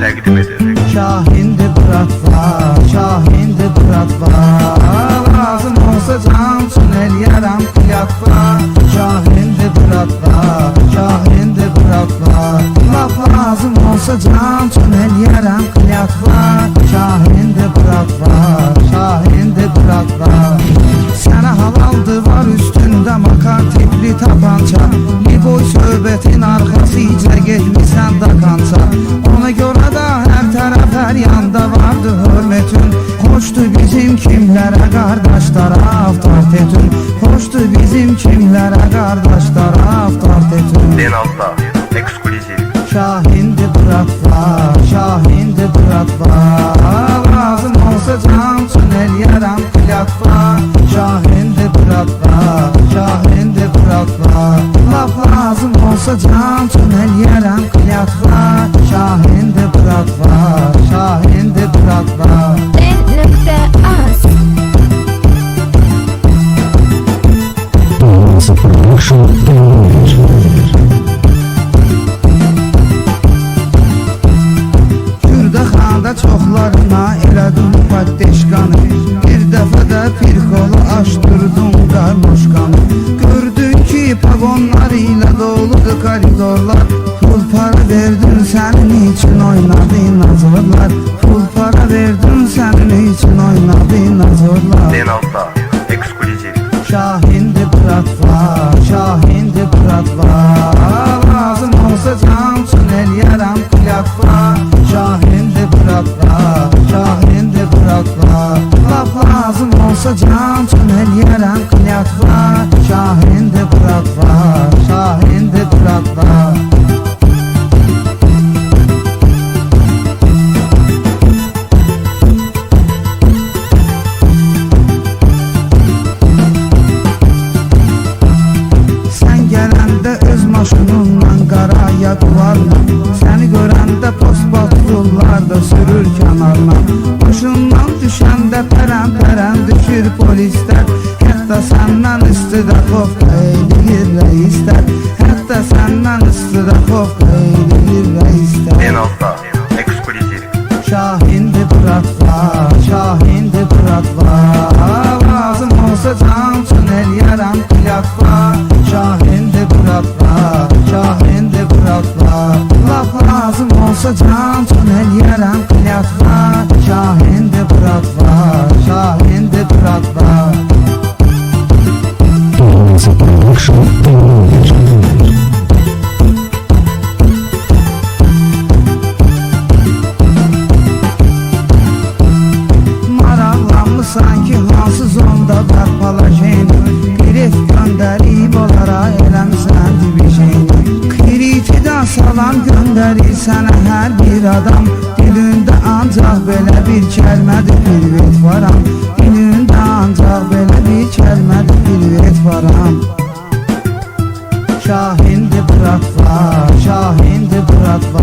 təqdim edirik. Şahindi bıratva, şahindi bıratva, lazım olsa can üçün eləyərəm qiyatva. Şahindi bıratva, şahindi bıratva, laf lazım olsa can üçün eləyərəm qiyatva. Şahindi bıratva, şahindi bıratva. Sənə halaldı var üstündə makar tipli tapança, Liboy söhbətin arxasıca getmişsən dakança. Ona görə də hər tərəf hər yanda vardı hörmətün. Xoşdu bizim kimlərə qardaşlara avtortetün. Xoşdu bizim kimlərə qardaşlara avtortetün. Denalta, ekskluziv. Şahindi bıratva, şahindi bıratva, lazım olsa can üçün eləyərəm qiyatva. Şahindi bıratva, şahindi bıratva, laf lazım olsa can üçün eləyərəm qiyatva. Şahindi bıratva, şahindi bıratva. Ben.az Doğası Production Kürdəxanda çoxlarına elədim patdeşkanı. Bir dəfə də pirkolu açdırdım qarmoşkanı. Gördün ki pagonlar ilə doludur koridorlar. Pul para verdin sənin için oynadın azorlar. Pul para verdin sənin için oynadın azorlar. Denalta, ekskluziv. Şahindi bıratva, şahindi bıratva, lazım olsa can üçün eləyərəm qiyatva. Şahindi bıratva, şahindi bıratva, laf lazım olsa can üçün eləyərəm qiyatva. Şahindi bıratva, şahindi bıratva. Maşınından qaraya duvarla, səni görəndə postbatullar da sürür kənarla. Başından düşəndə pərən-pərən düşür polislər. Hətta səndən üstüdə xofqa eləyir rəislər. Hətta səndən üstüdə xofqa eləyir rəislər. Denalta, ekskluziv. Şahindi bıratva, şahindi bıratva, lazım olsa can üçün eləyərəm qiyatva. Şahindi bıratva, şahindi bıratva, laf lazım olsa can üçün eləyərəm qiyatva. Şahindi bıratva, şahindi bıratva. Doğası Production Sanki hansı zonda var palajeni. Bilet göndərib onlara eləmsən divijeni. Kritidən salam göndərir sənə hər bir adam. Dilində ancaq belə bir kəlmədir privet varam. Dilində ancaq belə bir kəlmədir privet varam. Şahindi bıratva, şahindi bıratva,